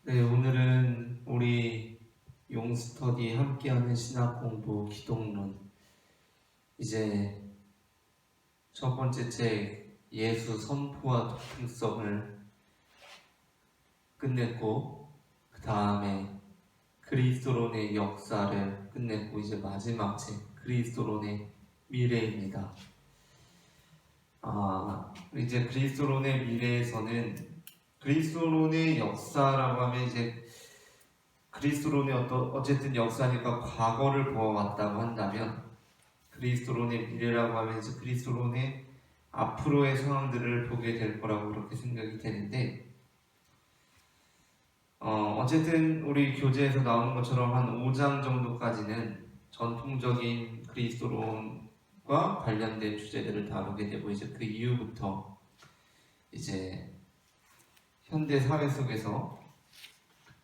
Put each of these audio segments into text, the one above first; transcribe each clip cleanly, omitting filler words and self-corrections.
네, 오늘은 우리 용스터디 함께하는 신학공부 기독론 이제 첫 번째 책 예수 선포와 독특성을 끝냈고 그 다음에 그리스도론의 역사를 끝냈고 이제 마지막 책 그리스도론의 미래입니다. 이제 그리스도론의 미래에서는 그리스도론의 역사라고 하면 이제 그리스도론의 어쨌든 역사니까 과거를 보아왔다고 한다면 그리스도론의 미래라고 하면 이제 그리스도론의 앞으로의 상황들을 보게 될 거라고 그렇게 생각이 되는데 어쨌든 우리 교재에서 나오는 것처럼 한 5장 정도까지는 전통적인 그리스도론과 관련된 주제들을 다루게 되고 이제 그 이후부터 이제 현대 사회 속에서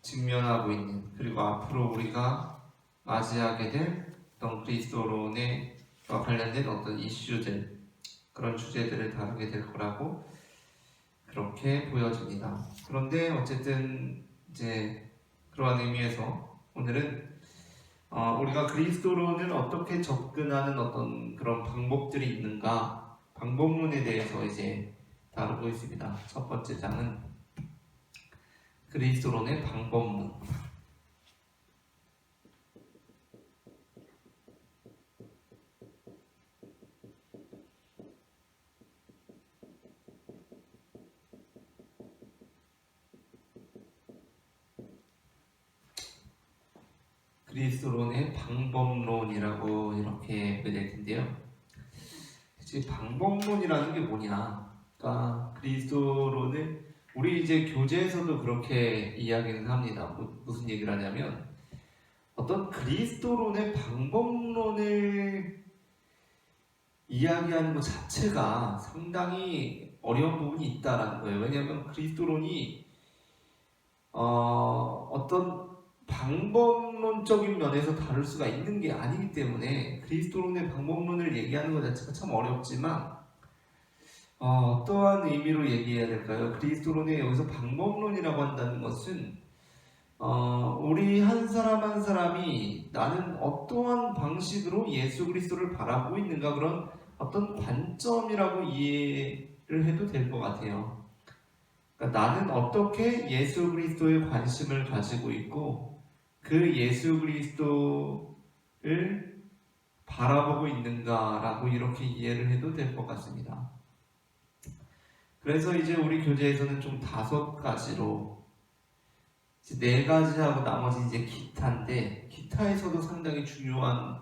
직면하고 있는 그리고 앞으로 우리가 맞이하게 될 어떤 그리스도론에 관련된 어떤 이슈들 그런 주제들을 다루게 될 거라고 그렇게 보여집니다. 그런데 어쨌든 이제 그러한 의미에서 오늘은 우리가 그리스도론을 어떻게 접근하는 어떤 그런 방법들이 있는가 방법론에 대해서 이제 다루고 있습니다. 첫 번째 장은 그리스도론의 방법론. 그리스도론의 방법론이라고 이렇게 보게 될 텐데요. 이제 방법론이라는 게 뭐냐? 그러니까 그리스도론을 우리 이제 교재에서도 그렇게 이야기는 합니다. 무슨 얘기를 하냐면 어떤 그리스도론의 방법론을 이야기하는 것 자체가 상당히 어려운 부분이 있다라는 거예요. 왜냐하면 그리스도론이 어떤 방법론적인 면에서 다룰 수가 있는 게 아니기 때문에 그리스도론의 방법론을 얘기하는 것 자체가 참 어렵지만 어떠한 의미로 얘기해야 될까요? 그리스도론의 여기서 방법론이라고 한다는 것은 우리 한 사람 한 사람이 나는 어떠한 방식으로 예수 그리스도를 바라보고 있는가 그런 어떤 관점이라고 이해를 해도 될 것 같아요. 그러니까 나는 어떻게 예수 그리스도에 관심을 가지고 있고 그 예수 그리스도를 바라보고 있는가라고 이렇게 이해를 해도 될 것 같습니다. 그래서 이제 우리 교재에서는 좀 5가지로 이제 4가지하고 나머지 이제 기타인데 기타에서도 상당히 중요한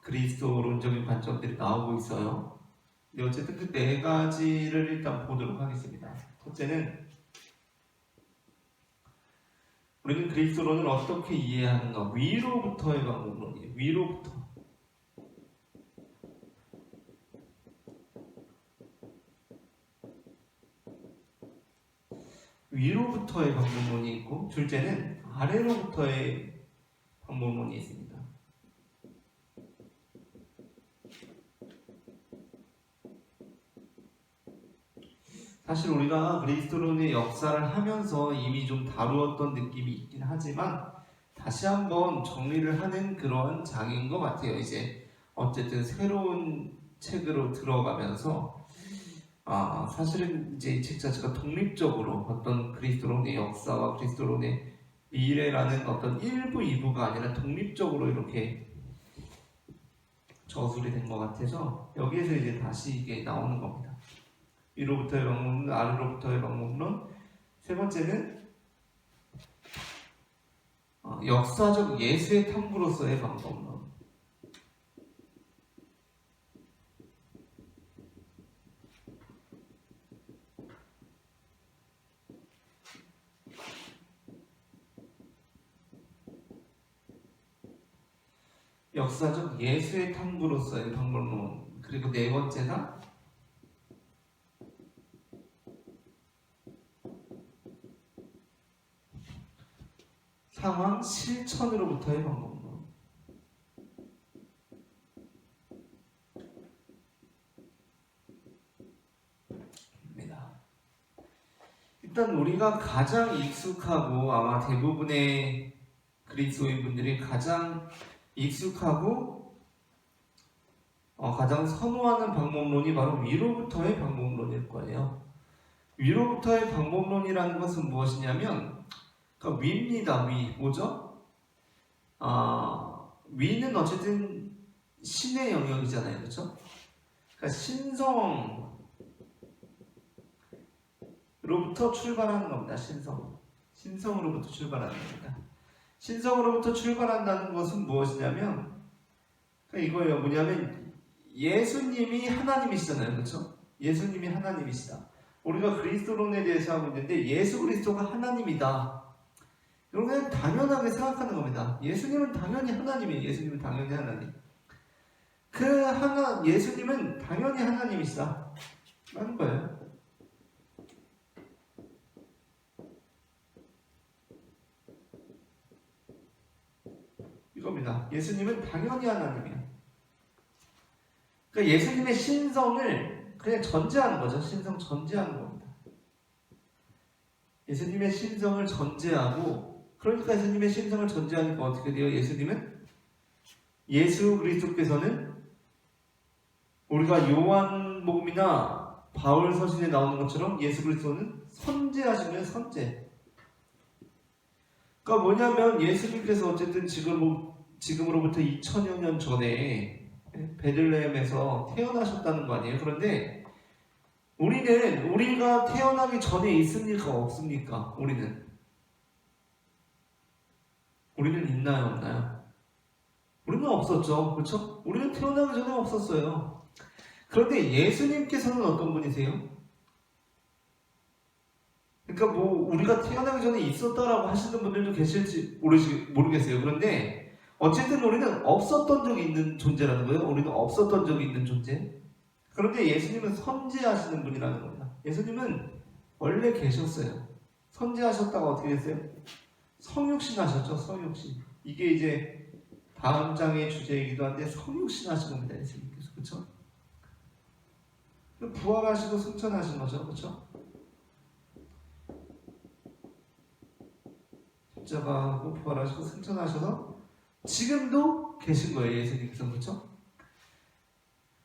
그리스도론적인 관점들이 나오고 있어요. 근데 어쨌든 그 4가지를 일단 보도록 하겠습니다. 첫째는 우리는 그리스도론을 어떻게 이해하는가? 위로부터의 방법론이에요. 위로부터. 위로부터의 방법론이 있고 둘째는 아래로부터의 방법론이 있습니다. 사실 우리가 그리스도론의 역사를 하면서 이미 좀 다루었던 느낌이 있긴 하지만 다시 한번 정리를 하는 그런 장인 것 같아요. 이제 어쨌든 새로운 책으로 들어가면서 사실은 이제 이 책 자체가 독립적으로 어떤 그리스도론의 역사와 그리스도론의 미래라는 어떤 1부, 2부가 아니라 독립적으로 이렇게 저술이 된 것 같아서 여기에서 이제 다시 이게 나오는 겁니다. 위로부터의 방법론, 아래로부터의 방법론. 세 번째는 역사적 예수의 탐구로서의 방법론. 역사적 예수의 탐구로서의 방법론. 그리고 네 번째가 상황 실천으로부터의 방법론입니다. 일단 우리가 가장 익숙하고 아마 대부분의 그리스도인분들이 가장 익숙하고 가장 선호하는 방법론이 바로 위로부터의 방법론일 거예요. 위로부터의 방법론이라는 것은 무엇이냐면 그러니까 위입니다. 위. 뭐죠? 위는 어쨌든 신의 영역이잖아요. 그렇죠? 그러니까 신성으로부터 출발하는 겁니다. 신성으로부터 출발하는 겁니다. 신성으로부터 출발한다는 것은 무엇이냐면 그러니까 이거예요. 뭐냐면 예수님이 하나님이시잖아요. 그렇죠? 예수님이 하나님이시다. 우리가 그리스도론에 대해서 하고 있는데 예수 그리스도가 하나님이다. 이런 건 당연하게 생각하는 겁니다. 예수님은 당연히 하나님이에요. 예수님은 당연히 하나님. 예수님은 당연히 하나님이시다. 라는 거예요. 이겁니다. 예수님은 당연히 하나님이에요. 그러니까 예수님의 신성을 그냥 전제하는 거죠. 신성 전제하는 겁니다. 예수님의 신성을 전제하고, 그러니까 예수님의 신성을 전제하니까 어떻게 돼요? 예수 그리스도께서는 우리가 요한복음이나 바울 서신에 나오는 것처럼 예수 그리스도는 선제하시면 선제. 그러니까 뭐냐면 예수님께서 어쨌든 지금으로부터 2000여 년 전에 베들레헴에서 태어나셨다는 거 아니에요? 그런데 우리가 태어나기 전에 있습니까? 없습니까? 우리는 있나요? 없나요? 우리는 없었죠. 그렇죠? 우리는 태어나기 전에 없었어요. 그런데 예수님께서는 어떤 분이세요? 그러니까 우리가 태어나기 전에 있었다라고 하시는 분들도 계실지 모르겠어요. 그런데 어쨌든 우리는 없었던 적이 있는 존재라는 거예요. 우리는 없었던 적이 있는 존재. 그런데 예수님은 선제하시는 분이라는 겁니다. 예수님은 원래 계셨어요. 선제하셨다가 어떻게 됐어요? 성육신 하셨죠. 성육신. 이게 이제 다음 장의 주제이기도 한데 성육신 하신 겁니다. 예수님께서. 그렇죠? 부활하시고 승천하신 거죠. 그렇죠? 십자가하고 부활하시고 승천하셔서 지금도 계신 거예요. 예수님께서. 그렇죠?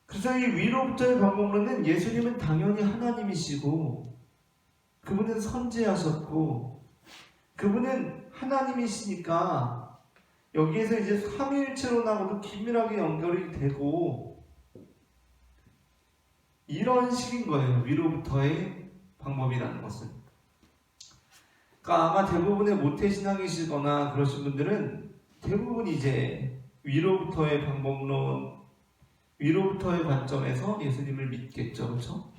그래서 이 위로부터의 방법론은 예수님은 당연히 하나님이시고 그분은 선지하셨고 그분은 하나님이시니까 여기에서 이제 삼위일체론하고도 긴밀하게 연결이 되고 이런 식인 거예요. 위로부터의 방법이라는 것은. 그러니까 아마 대부분의 모태신앙이시거나 그러신 분들은 대부분 이제 위로부터의 방법론, 위로부터의 관점에서 예수님을 믿겠죠. 그렇죠?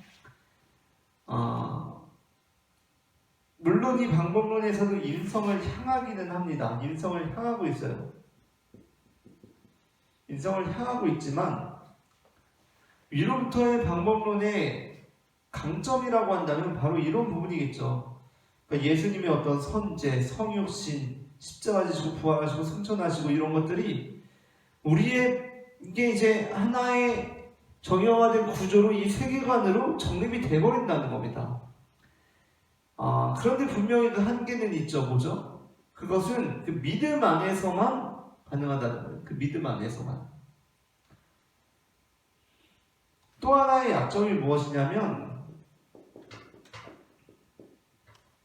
물론 이 방법론에서도 인성을 향하기는 합니다. 인성을 향하고 있어요. 인성을 향하고 있지만 위로부터의 방법론의 강점이라고 한다면 바로 이런 부분이겠죠. 그러니까 예수님의 어떤 선제, 성육신, 십자가 지시고 부활하시고 승천하시고 이런 것들이 우리의 이게 이제 하나의 정형화된 구조로 이 세계관으로 정립이 돼버린다는 겁니다. 그런데 분명히 그 한계는 있죠. 뭐죠? 그것은 그 믿음 안에서만 가능하다는 거예요. 그 믿음 안에서만. 또 하나의 약점이 무엇이냐면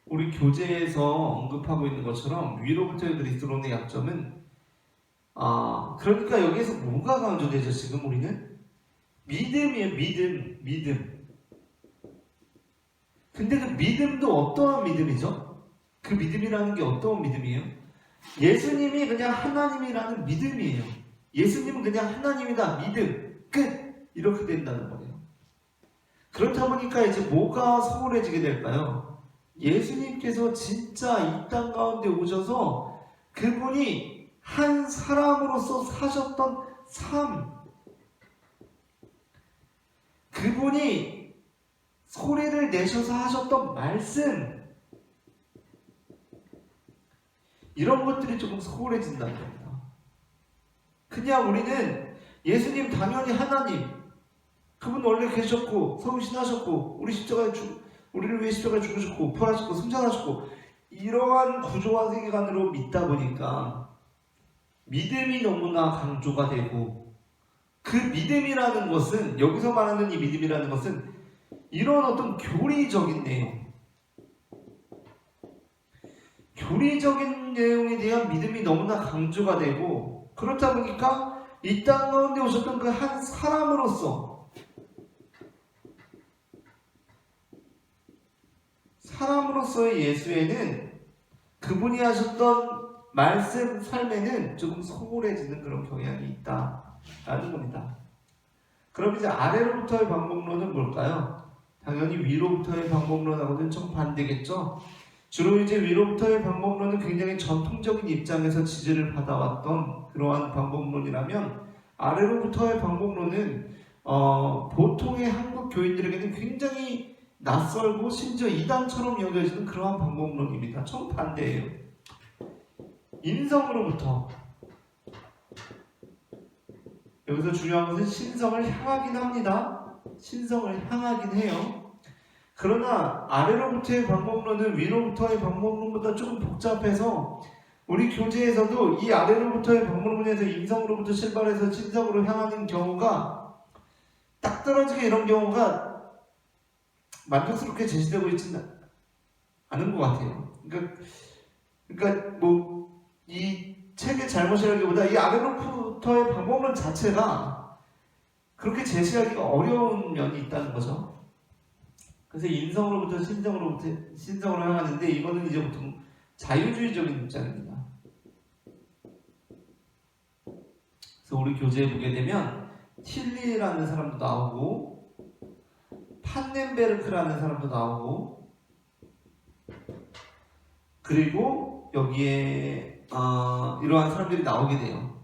우리 교재에서 언급하고 있는 것처럼 위로부터의 그리스도론의 약점은 그러니까 여기에서 뭐가 강조되죠? 지금 우리는 믿음이에요. 믿음. 근데 그 믿음도 어떠한 믿음이죠? 그 믿음이라는 게 어떠한 믿음이에요? 예수님이 그냥 하나님이라는 믿음이에요. 예수님은 그냥 하나님이다. 믿음. 끝. 이렇게 된다는 거예요. 그렇다 보니까 이제 뭐가 소홀해지게 될까요? 예수님께서 진짜 이 땅 가운데 오셔서 그분이 한 사람으로서 사셨던 삶, 그분이 소리를 내셔서 하셨던 말씀, 이런 것들이 조금 소홀해진다는 겁니다. 그냥 우리는 예수님 당연히 하나님, 그분 원래 계셨고 성신하셨고 우리 십자가에 우리를 위해 십자가에 죽으셨고 부활하셨고 승천하셨고 이러한 구조와 세계관으로 믿다 보니까 믿음이 너무나 강조가 되고 그 믿음이라는 것은 여기서 말하는 이 믿음이라는 것은 이런 어떤 교리적인 내용 교리적인 내용에 대한 믿음이 너무나 강조가 되고 그렇다 보니까 이 땅 가운데 오셨던 그 한 사람으로서의 예수에는 그분이 하셨던 말씀 삶에는 조금 소홀해지는 그런 경향이 있다라는 겁니다. 그럼 이제 아래로부터의 방법론은 뭘까요? 당연히 위로부터의 방법론하고는 정반대겠죠. 주로 이제 위로부터의 방법론은 굉장히 전통적인 입장에서 지지를 받아왔던 그러한 방법론이라면 아래로부터의 방법론은 보통의 한국 교인들에게는 굉장히 낯설고 심지어 이단처럼 여겨지는 그러한 방법론입니다. 정반대예요. 인성으로부터 여기서 중요한 것은 신성을 향하긴 합니다. 신성을 향하긴 해요. 그러나 아래로부터의 방법론은 위로부터의 방법론보다 조금 복잡해서 우리 교재에서도 이 아래로부터의 방법론에서 인성으로부터 출발해서 신성으로 향하는 경우가 딱 떨어지게 이런 경우가 만족스럽게 제시되고 있지는 않은 것 같아요. 그러니까 뭐 이 책의 잘못이라기보다 이 아래로부터의 방법론 자체가 그렇게 제시하기가 어려운 면이 있다는 거죠. 그래서 인성으로부터 신성으로 향하는데 이거는 이제 보통 자유주의적인 입장입니다. 그래서 우리 교재에 보게 되면 틸리라는 사람도 나오고 판넨베르크라는 사람도 나오고 그리고 여기에 이러한 사람들이 나오게 돼요.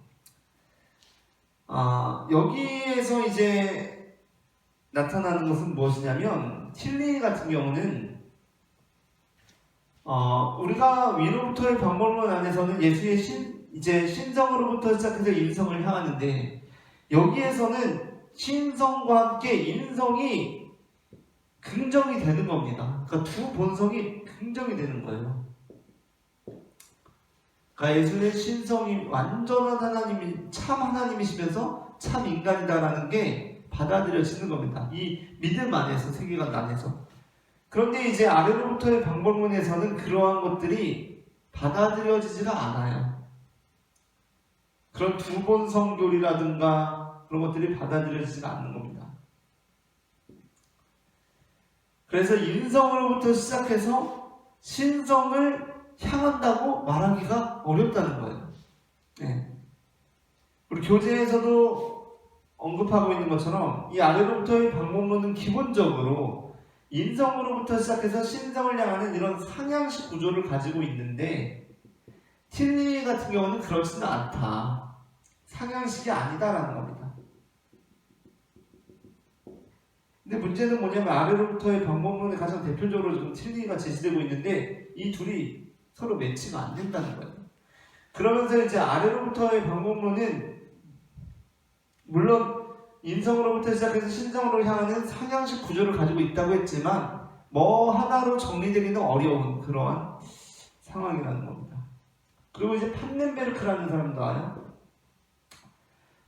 여기에서 이제 나타나는 것은 무엇이냐면 틸리 같은 경우는 우리가 위로부터의 방법론 안에서는 예수의 신성으로부터 시작해서 인성을 향하는데 여기에서는 신성과 함께 인성이 긍정이 되는 겁니다. 그러니까 두 본성이 긍정이 되는 거예요. 그러니까 예수의 신성이 완전한 하나님이 참 하나님이시면서 참 인간이다라는 게 받아들여지는 겁니다. 이 믿음 안에서 세계관 안에서. 그런데 이제 아래로부터의 방법론에서는 그러한 것들이 받아들여지지가 않아요. 그런 두 본성 교리라든가 그런 것들이 받아들여지지가 않는 겁니다. 그래서 인성으로부터 시작해서 신성을 향한다고 말하기가 어렵다는 거예요. 네. 우리 교재에서도 언급하고 있는 것처럼 이 아래로부터의 방법론은 기본적으로 인성으로부터 시작해서 신성을 향하는 이런 상향식 구조를 가지고 있는데 틸리 같은 경우는 그렇지는 않다. 상향식이 아니다라는 겁니다. 근데 문제는 뭐냐면 아래로부터의 방법론에 가장 대표적으로 지금 틸리가 제시되고 있는데 이 둘이 서로 매치가 안 된다는 거예요. 그러면서 이제 아래로부터의 방법론은 물론 인성으로부터 시작해서 신성으로 향하는 상향식 구조를 가지고 있다고 했지만 뭐 하나로 정리되기는 어려운 그러한 상황이라는 겁니다. 그리고 이제 판넨베르크라는 사람도 나와요.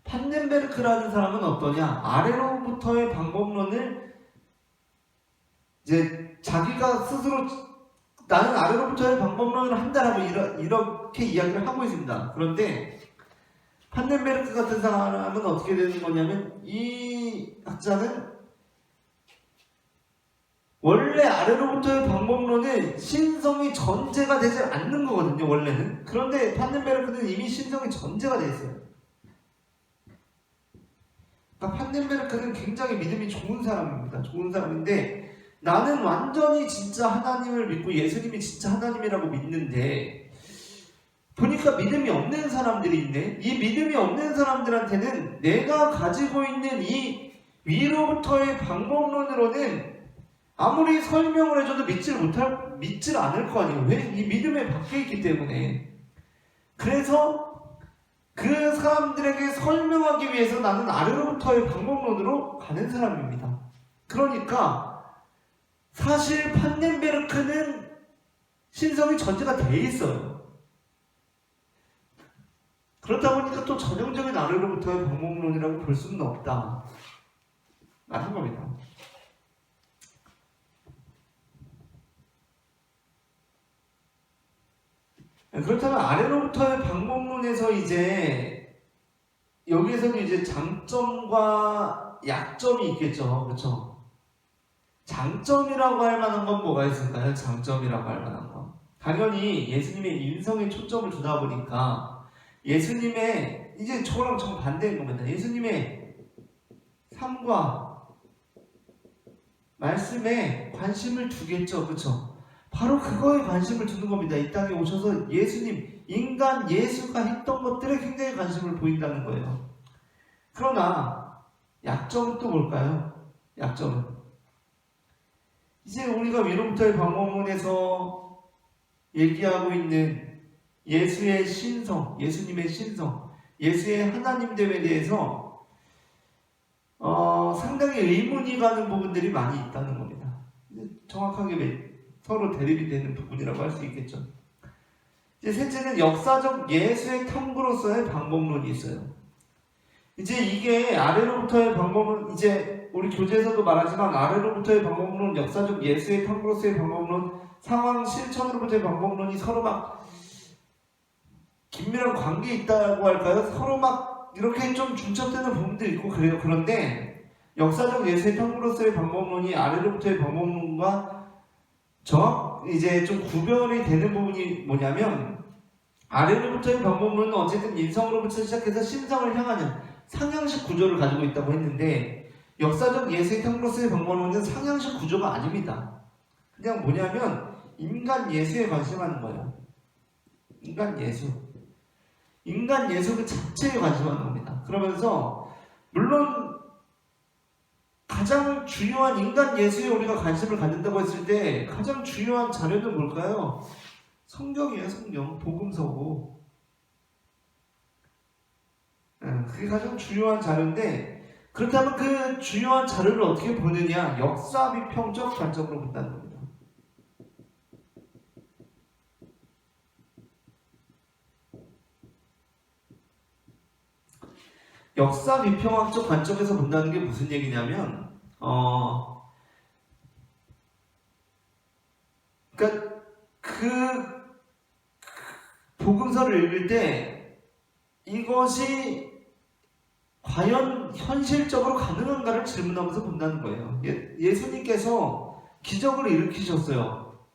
판넨베르크라는 사람은 어떠냐? 아래로부터의 방법론을 이제 자기가 스스로 나는 아래로부터의 방법론을 한다라고 이렇게 이야기를 하고 있습니다. 그런데 판넨베르크 같은 사람은 어떻게 되는 거냐면 이 학자는 원래 아래로부터의 방법론은 신성이 전제가 되지 않는 거거든요. 원래는. 그런데 판넨베르크는 이미 신성이 전제가 되어 있어요. 그러니까 판넨베르크는 굉장히 믿음이 좋은 사람입니다. 좋은 사람인데 나는 완전히 진짜 하나님을 믿고 예수님이 진짜 하나님이라고 믿는데 보니까 믿음이 없는 사람들이 있네. 이 믿음이 없는 사람들한테는 내가 가지고 있는 이 위로부터의 방법론으로는 아무리 설명을 해줘도 믿질 않을 거 아니에요. 왜? 이 믿음에 박혀 있기 때문에. 그래서 그 사람들에게 설명하기 위해서 나는 아래로부터의 방법론으로 가는 사람입니다. 그러니까 사실 판넨베르크는 신성이 전제가 돼 있어요. 그렇다 보니까 또 전형적인 아래로부터의 방법론이라고 볼 수는 없다 라는 겁니다. 그렇다면 아래로부터의 방법론에서 이제 여기에서도 이제 장점과 약점이 있겠죠. 그렇죠? 장점이라고 할 만한 건 뭐가 있을까요? 장점이라고 할 만한 건 당연히 예수님의 인성에 초점을 두다 보니까 예수님의 이제 저랑 정반대인 겁니다. 예수님의 삶과 말씀에 관심을 두겠죠. 그렇죠? 바로 그거에 관심을 두는 겁니다. 이 땅에 오셔서 예수님, 인간 예수가 했던 것들에 굉장히 관심을 보인다는 거예요. 그러나 약점은 또 뭘까요? 약점은 이제 우리가 위로부터의 방법론에서 얘기하고 있는 예수의 신성, 예수님의 신성, 예수의 하나님됨에 대해서 상당히 의문이 가는 부분들이 많이 있다는 겁니다. 정확하게 서로 대립이 되는 부분이라고 할 수 있겠죠. 이제 셋째는 역사적 예수의 탐구로서의 방법론이 있어요. 이제 이게 아래로부터의 방법론, 이제 우리 교재에서도 말하지만 아래로부터의 방법론, 역사적 예수의 탐구로서의 방법론, 상황 실천으로부터의 방법론이 서로 막 긴밀한 관계에 있다고 할까요? 서로 막 이렇게 좀 중첩되는 부분도 있고 그래요. 그런데 역사적 예수의 탐구로서의 방법론이 아래로부터의 방법론과 이제 좀 구별이 되는 부분이 뭐냐면 아래로부터의 방법론은 어쨌든 인성으로부터 시작해서 신성을 향하는 상향식 구조를 가지고 있다고 했는데 역사적 예수의 탐구로서의 방법론은 상향식 구조가 아닙니다. 그냥 뭐냐면 인간 예수에 관심하는 거예요. 인간 예수 그 자체에 관심하는 겁니다. 그러면서 물론 가장 중요한 인간 예수에 우리가 관심을 갖는다고 했을 때 가장 중요한 자료는 뭘까요? 성경이에요. 성경, 복음서고 그게 가장 중요한 자료인데 그렇다면 그 중요한 자료를 어떻게 보느냐? 역사 비평적 관점으로 본다는 겁니다. 역사 비평학적 관점에서 본다는 게 무슨 얘기냐면 그러니까 그 복음서를 읽을 때 이것이 과연 현실적으로 가능한가를 질문하면서 본다는 거예요. 예수님께서 기적을 일으키셨어요.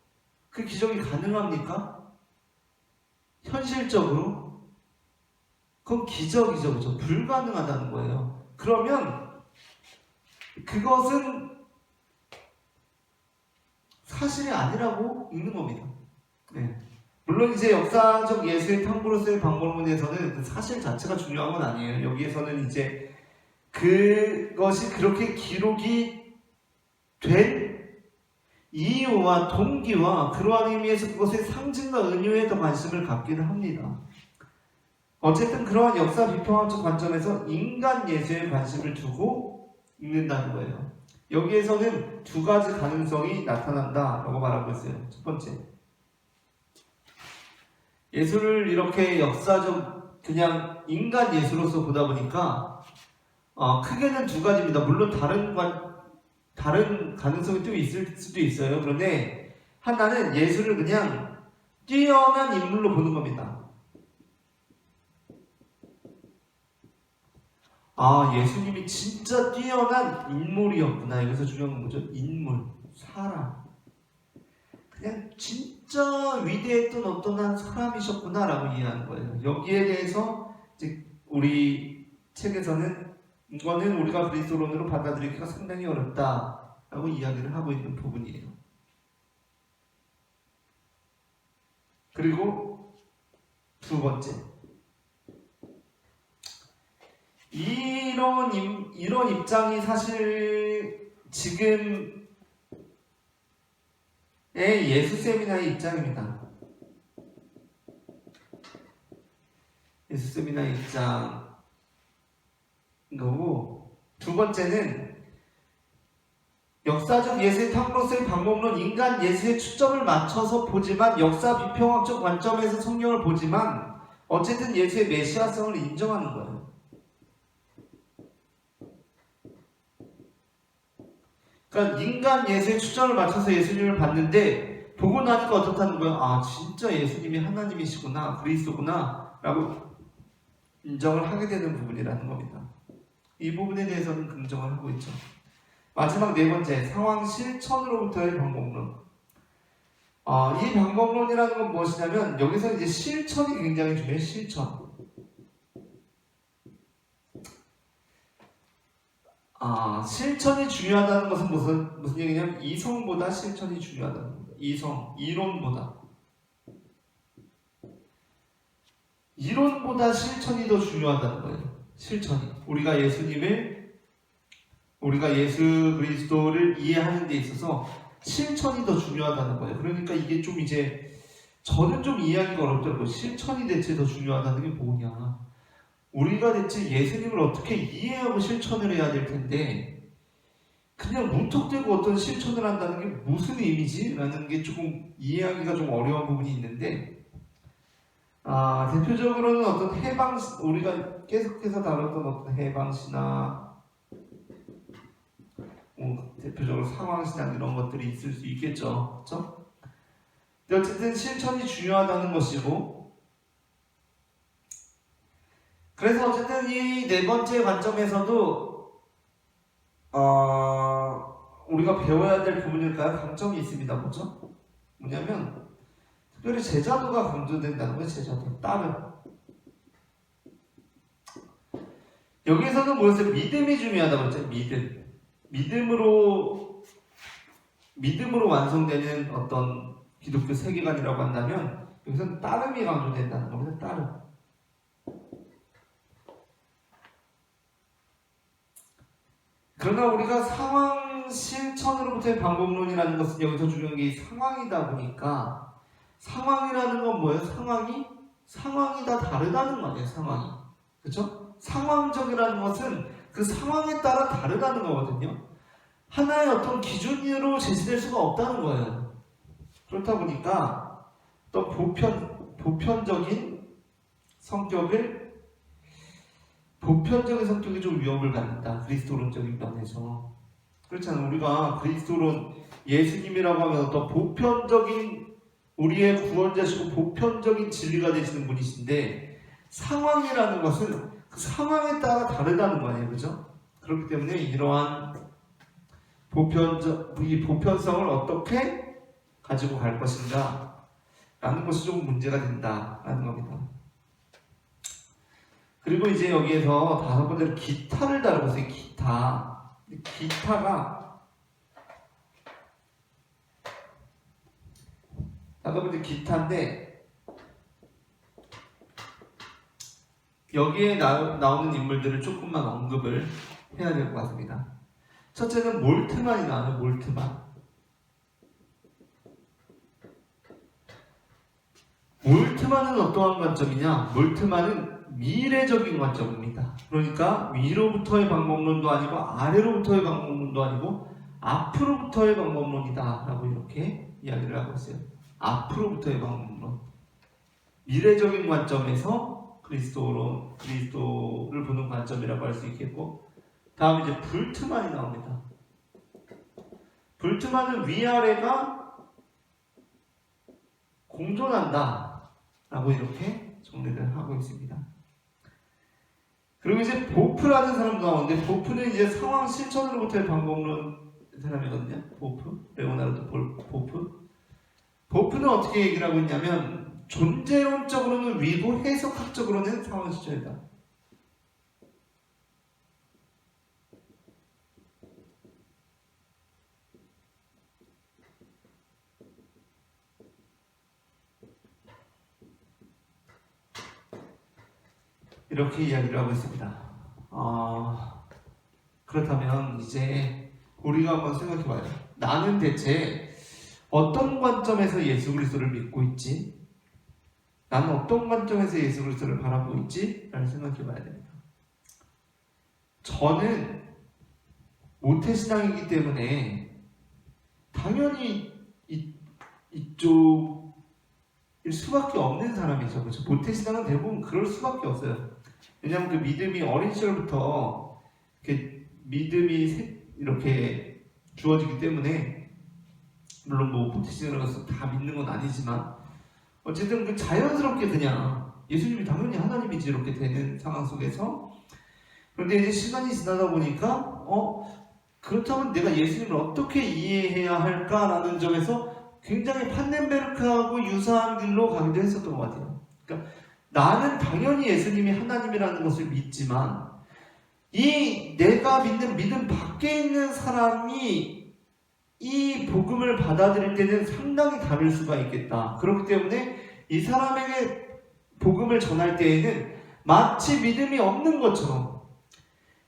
그 기적이 가능합니까? 현실적으로? 그건 기적이죠. 그죠? 불가능하다는 거예요. 그러면 그것은 사실이 아니라고 읽는 겁니다. 네. 물론 이제 역사적 예수의 탐구로서의 방법론에서는 그 사실 자체가 중요한 건 아니에요. 여기에서는 이제 그것이 그렇게 기록이 된 이유와 동기와 그러한 의미에서 그것의 상징과 은유에 더 관심을 갖기는 합니다. 어쨌든 그러한 역사 비평학적 관점에서 인간 예수에 관심을 두고 읽는다는 거예요. 여기에서는 두 가지 가능성이 나타난다라고 말하고 있어요. 첫 번째, 예수를 이렇게 역사적 그냥 인간 예수로서 보다 보니까 크게는 두 가지입니다. 물론 다른 가능성이 또 있을 수도 있어요. 그런데 하나는 예수를 그냥 뛰어난 인물로 보는 겁니다. 예수님이 진짜 뛰어난 인물이었구나. 여기서 중요한 건 뭐죠? 인물, 사람. 그냥 진짜 위대했던 어떤 한 사람이셨구나라고 이해하는 거예요. 여기에 대해서 이제 우리 책에서는 이거는 우리가 그리스도론으로 받아들이기가 상당히 어렵다라고 이야기를 하고 있는 부분이에요. 그리고 두 번째, 이런 입장이 사실 지금의 예수 세미나의 입장입니다. 예수 세미나의 입장 거고, 두 번째는 역사적 예수의 탐구로서의 방법론, 인간 예수의 초점을 맞춰서 보지만, 역사 비평학적 관점에서 성경을 보지만 어쨌든 예수의 메시아성을 인정하는 거예요. 그러니까 인간 예수의 초점을 맞춰서 예수님을 봤는데 보고 나니까 어떻다는 거예요? 아, 진짜 예수님이 하나님이시구나, 그리스도구나 라고 인정을 하게 되는 부분이라는 겁니다. 이 부분에 대해서는 긍정을 하고 있죠. 마지막 네 번째, 상황 실천으로부터의 방법론. 이 방법론이라는 건 무엇이냐면 여기서 이제 실천이 굉장히 중요해요. 실천. 실천이 중요하다는 것은 무슨 얘기냐면 이성보다 실천이 중요하다는 겁니다. 이론보다 실천이 더 중요하다는 거예요. 실천이. 우리가 예수 그리스도를 이해하는 데 있어서 실천이 더 중요하다는 거예요. 그러니까 이게 좀 이제 저는 좀 이해하기가 어렵더라고요. 실천이 대체 더 중요하다는 게 뭐냐. 우리가 대체 예수님을 어떻게 이해하고 실천을 해야 될 텐데 그냥 무턱대고 어떤 실천을 한다는 게 무슨 의미지? 라는 게 조금 이해하기가 좀 어려운 부분이 있는데 대표적으로는 어떤 우리가 계속해서 다뤘던 어떤 해방신학, 대표적으로 상황신학 이런 것들이 있을 수 있겠죠. 그렇죠? 근데 어쨌든 실천이 중요하다는 것이고, 그래서 어쨌든 이 네 번째 관점에서도 우리가 배워야 될 부분일까요? 강점이 있습니다. 뭐냐면 특별히 제자도가 강조된다는 거예요. 제자도, 따름. 여기서는 뭐였어요? 믿음이 중요하다고 했죠. 믿음으로 완성되는 어떤 기독교 세계관이라고 한다면 여기서는 따름이 강조된다는 겁니다. 따름. 그러나 우리가 상황 실천으로부터의 방법론이라는 것은 여기서 중요한 게 상황이다 보니까 상황이라는 건 뭐예요? 상황이 다 다르다는 거예요. 상황이. 그렇죠? 상황적이라는 것은 그 상황에 따라 다르다는 거거든요. 하나의 어떤 기준으로 제시될 수가 없다는 거예요. 그렇다 보니까 또 보편적인 성격이 좀 위험을 갖는다. 그리스도론적인 면에서. 그렇잖아요. 우리가 그리스도론, 예수님이라고 하면 어떤 보편적인 우리의 구원자시고 보편적인 진리가 되시는 분이신데 상황이라는 것은 그 상황에 따라 다르다는 거예요. 그죠? 그렇기 때문에 이러한 이 보편성을 어떻게 가지고 갈 것인가 라는 것이 좀 문제가 된다라는 겁니다. 그리고 이제 여기에서 다섯 번째로 기타를 다루고 있어요. 기타가 다섯 번째 기타인데 여기에 나오는 인물들을 조금만 언급을 해야 될 것 같습니다. 첫째는 몰트만이 나와요. 몰트만은 어떠한 관점이냐? 몰트만은 미래적인 관점입니다. 그러니까 위로부터의 방법론도 아니고 아래로부터의 방법론도 아니고 앞으로부터의 방법론이다 라고 이렇게 이야기를 하고 있어요. 앞으로부터의 방법론. 미래적인 관점에서 그리스도를 보는 관점이라고 할 수 있겠고, 다음 이제 불트만이 나옵니다. 불트만은 위아래가 공존한다 라고 이렇게 정리를 하고 있습니다. 그리고 이제 보프라는 사람도 나오는데, 보프는 이제 상황 실천으로부터의 방법론 사람이거든요. 레오나르도 보프. 보프는 어떻게 얘기를 하고 있냐면 존재론적으로는 위고 해석학적으로는 상황 실천이다. 이렇게 이야기를 하고 있습니다. 그렇다면 이제 우리가 한번 생각해봐요. 나는 대체 어떤 관점에서 예수 그리스도를 믿고 있지? 나는 어떤 관점에서 예수 그리스도를 바라보고 있지? 라는 생각해봐야 됩니다. 저는 모태신앙이기 때문에 당연히 이쪽일 수밖에 없는 사람이죠. 그렇죠? 모태신앙은 대부분 그럴 수밖에 없어요. 왜냐하면 그 믿음이 어린 시절부터 이렇게 믿음이 이렇게 주어지기 때문에, 물론 뭐 모태신앙을 가서 다 믿는 건 아니지만 어쨌든 그 자연스럽게 그냥 예수님이 당연히 하나님이지 이렇게 되는 상황 속에서, 그런데 이제 시간이 지나다 보니까 그렇다면 내가 예수님을 어떻게 이해해야 할까라는 점에서 굉장히 판넨베르크하고 유사한 길로 가기도 했었던 것 같아요. 그러니까 나는 당연히 예수님이 하나님이라는 것을 믿지만 이 내가 믿는 믿음 밖에 있는 사람이 이 복음을 받아들일 때는 상당히 다를 수가 있겠다. 그렇기 때문에 이 사람에게 복음을 전할 때에는 마치 믿음이 없는 것처럼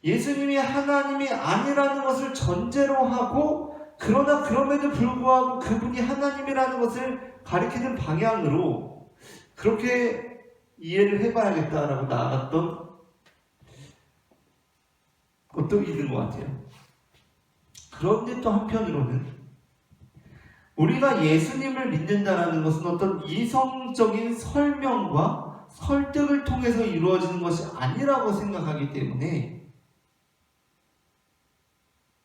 예수님이 하나님이 아니라는 것을 전제로 하고, 그러나 그럼에도 불구하고 그분이 하나님이라는 것을 가리키는 방향으로 그렇게 이해를 해봐야겠다라고 나아갔던 것도 있는 것 같아요. 그런데 또 한편으로는 우리가 예수님을 믿는다는 것은 어떤 이성적인 설명과 설득을 통해서 이루어지는 것이 아니라고 생각하기 때문에,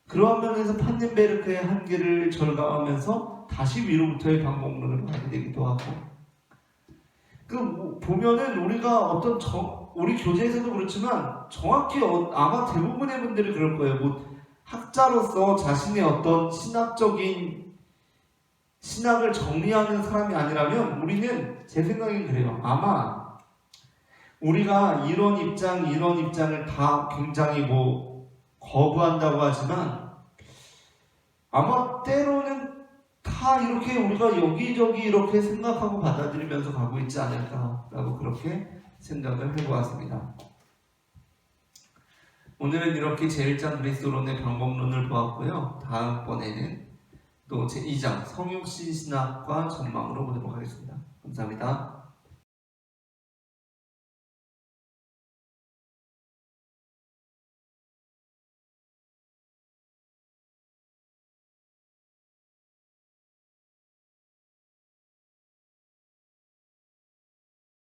그러한 면에서 판넨베르크의 한계를 절감하면서 다시 위로부터의 방법론을 가게 되기도 하고, 보면은 우리가 우리 교재에서도 그렇지만 정확히 아마 대부분의 분들이 그럴 거예요. 뭐 학자로서 자신의 어떤 신학적인 신학을 정리하는 사람이 아니라면, 우리는 제 생각엔 그래요. 아마 우리가 이런 입장을 다 굉장히 거부한다고 하지만 아마 때로는 다 이렇게 우리가 여기저기 이렇게 생각하고 받아들이면서 가고 있지 않을까라고 그렇게 생각을 해보았습니다. 오늘은 이렇게 제1장 그리스도론의 방법론을 보았고요. 다음번에는 또 제2장 성육신 신학과 전망으로 보도록 하겠습니다. 감사합니다.